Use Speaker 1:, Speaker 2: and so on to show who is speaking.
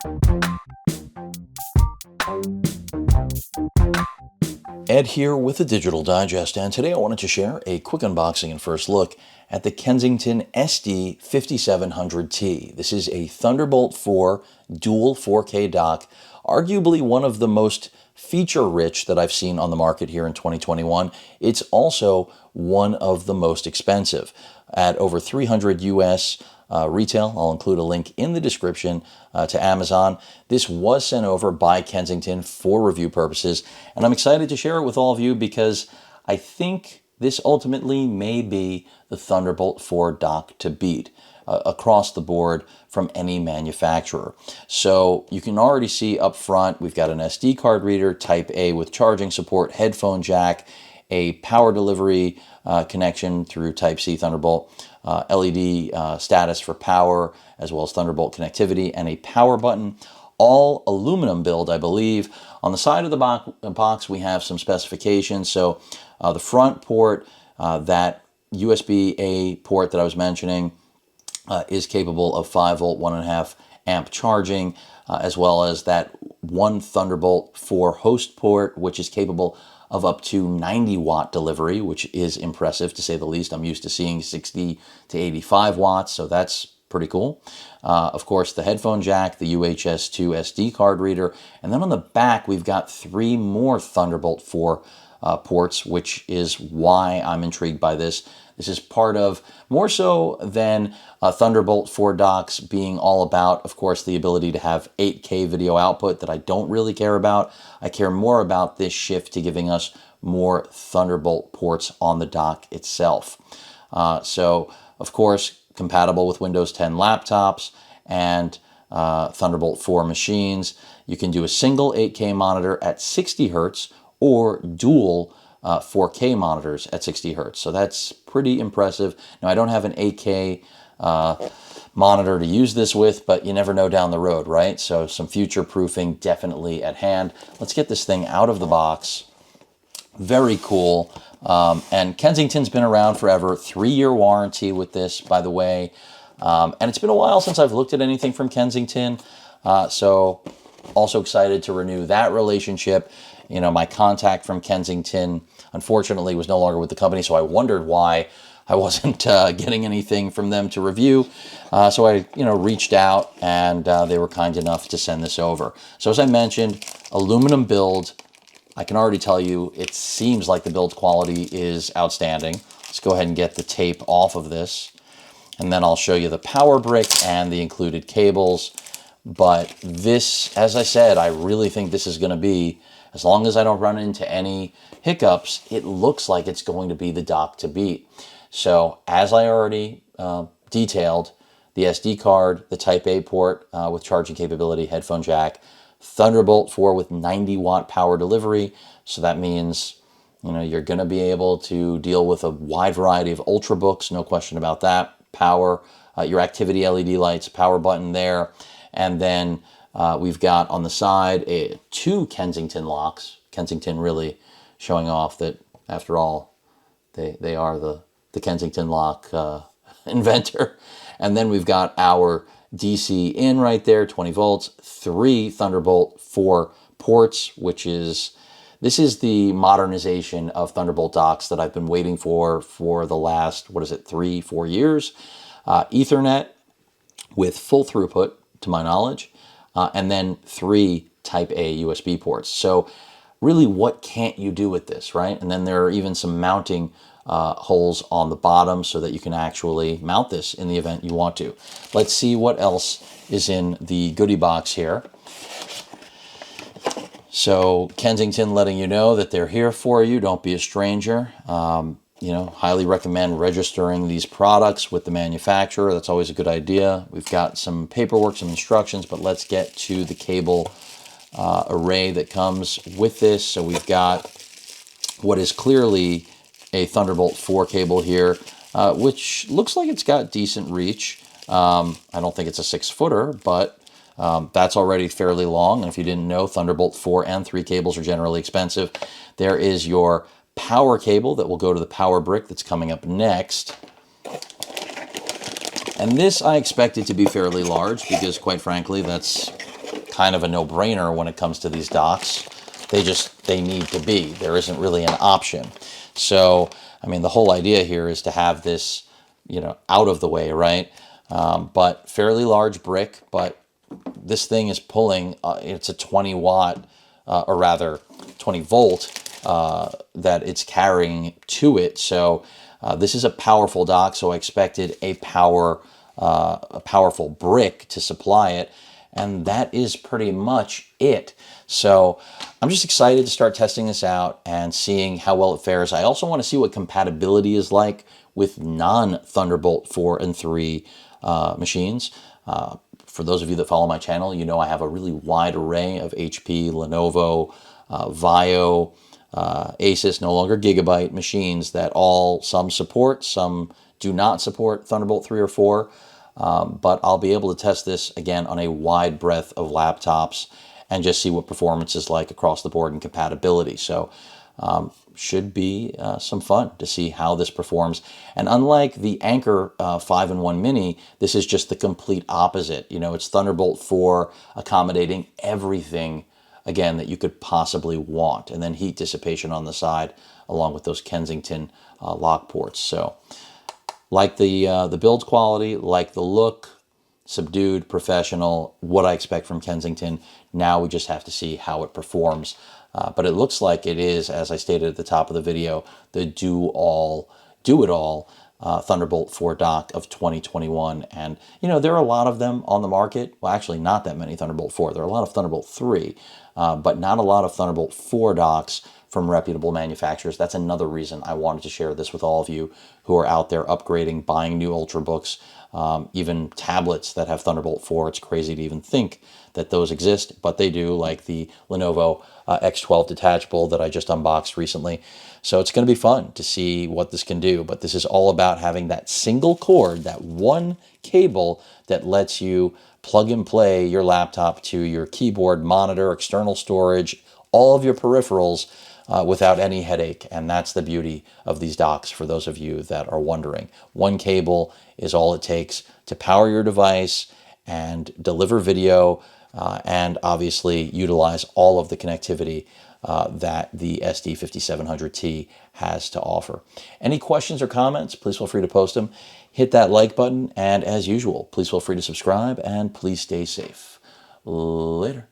Speaker 1: Ed here with the Digital Digest, and today I wanted to share a quick unboxing and first look at the Kensington SD5700T. This is a Thunderbolt 4 dual 4K dock, arguably one of the most feature-rich that I've seen on the market here in 2021. It's also one of the most expensive at over 300 US retail. I'll include a link in the description to Amazon. This was sent over by Kensington for review purposes, and I'm excited to share it with all of you because I think this ultimately may be the Thunderbolt 4 dock to beat across the board from any manufacturer. So you can already see up front, we've got an SD card reader, Type A with charging support, headphone jack, a power delivery connection through Type-C Thunderbolt, LED status for power, as well as Thunderbolt connectivity, and a power button. All aluminum build, I believe. On the side of the box, we have some specifications. So the front port, that USB-A port that I was mentioning, is capable of 5 volt, 1.5 amp charging, as well as that one Thunderbolt 4 host port, which is capable of up to 90 watt delivery, which is impressive to say the least. I'm used to seeing 60 to 85 watts, so that's pretty cool. Of course, the headphone jack, the UHS-2 SD card reader, and then on the back, we've got 3 more Thunderbolt 4 ports, which is why I'm intrigued by this. This is part of, more so than Thunderbolt 4 docks being all about, of course, the ability to have 8K video output that I don't really care about. I care more about this shift to giving us more Thunderbolt ports on the dock itself. So, of course, compatible with Windows 10 laptops and Thunderbolt 4 machines. You can do a single 8K monitor at 60 Hertz or dual 4K monitors at 60 Hertz. So that's pretty impressive. Now, I don't have an 8K monitor to use this with, but you never know down the road, right? So some future proofing definitely at hand. Let's get this thing out of the box. Very cool. And Kensington's been around forever. 3-year warranty with this, by the way. And it's been a while since I've looked at anything from Kensington. So also excited to renew that relationship. You know, my contact from Kensington, unfortunately, was no longer with the company, so I wondered why I wasn't getting anything from them to review. So I, reached out, and they were kind enough to send this over. So as I mentioned, aluminum build. I can already tell you it seems like the build quality is outstanding. Let's go ahead and get the tape off of this, and then I'll show you the power brick and the included cables. But this, as I said, I really think this is going to be, as long as I don't run into any hiccups, it looks like it's going to be the dock to beat. So as I already detailed, the SD card, the Type A port with charging capability, headphone jack, Thunderbolt 4 with 90 watt power delivery. So that means, you're going to be able to deal with a wide variety of Ultrabooks, no question about that. Power, your activity LED lights, power button there. And then we've got on the side 2 Kensington locks. Kensington really showing off that, after all, they are the Kensington lock inventor. And then we've got our DC in right there, 20 volts, 3 Thunderbolt 4 ports, this is the modernization of Thunderbolt docks that I've been waiting for the last, 3-4 years. Ethernet with full throughput, to my knowledge, and then 3 Type A USB ports. So really, what can't you do with this, right? And then there are even some mounting holes on the bottom so that you can actually mount this in the event you want to. Let's see what else is in the goodie box here. So Kensington letting you know that they're here for you. Don't be a stranger. Highly recommend registering these products with the manufacturer. That's always a good idea. We've got some paperwork, some instructions, but let's get to the cable array that comes with this. So we've got what is clearly a Thunderbolt 4 cable here, which looks like it's got decent reach. I don't think it's a 6-footer, but that's already fairly long. And if you didn't know, Thunderbolt 4 and 3 cables are generally expensive. There is your power cable that will go to the power brick that's coming up next. And this I expected to be fairly large because, quite frankly, that's kind of a no-brainer when it comes to these docks. They need to be. There isn't really an option. So, I mean, the whole idea here is to have this, out of the way, right? But fairly large brick, but this thing is pulling, it's a 20 watt, or rather 20 volt, that it's carrying to it. So this is a powerful dock, so I expected a powerful brick to supply it, and that is pretty much it. So I'm just excited to start testing this out and seeing how well it fares. I also want to see what compatibility is like with non-Thunderbolt 4 and 3 machines. For those of you that follow my channel, you know I have a really wide array of HP, Lenovo, Vio, Asus, no longer Gigabyte machines that some support, some do not support Thunderbolt 3 or 4. But I'll be able to test this again on a wide breadth of laptops and just see what performance is like across the board and compatibility. So should be some fun to see how this performs. And unlike the Anker 5-in-1 Mini, this is just the complete opposite. It's Thunderbolt 4 accommodating everything, again, that you could possibly want. And then heat dissipation on the side, along with those Kensington lock ports. So like the build quality, like the look, subdued, professional, what I expect from Kensington. Now we just have to see how it performs. But it looks like it is, as I stated at the top of the video, the do-it-all Thunderbolt 4 dock of 2021. And, there are a lot of them on the market. Well, actually, not that many Thunderbolt 4. There are a lot of Thunderbolt 3, but not a lot of Thunderbolt 4 docks from reputable manufacturers. That's another reason I wanted to share this with all of you who are out there upgrading, buying new Ultrabooks, even tablets that have Thunderbolt 4. It's crazy to even think that those exist, but they do, like the Lenovo X12 detachable that I just unboxed recently. So it's going to be fun to see what this can do, but this is all about having that single cord, that one cable that lets you plug and play your laptop to your keyboard, monitor, external storage, all of your peripherals, without any headache. And that's the beauty of these docks, for those of you that are wondering. One cable is all it takes to power your device and deliver video, and obviously utilize all of the connectivity that the SD5700T has to offer. Any questions or comments, please feel free to post them. Hit that like button, and as usual, please feel free to subscribe, and please stay safe. Later.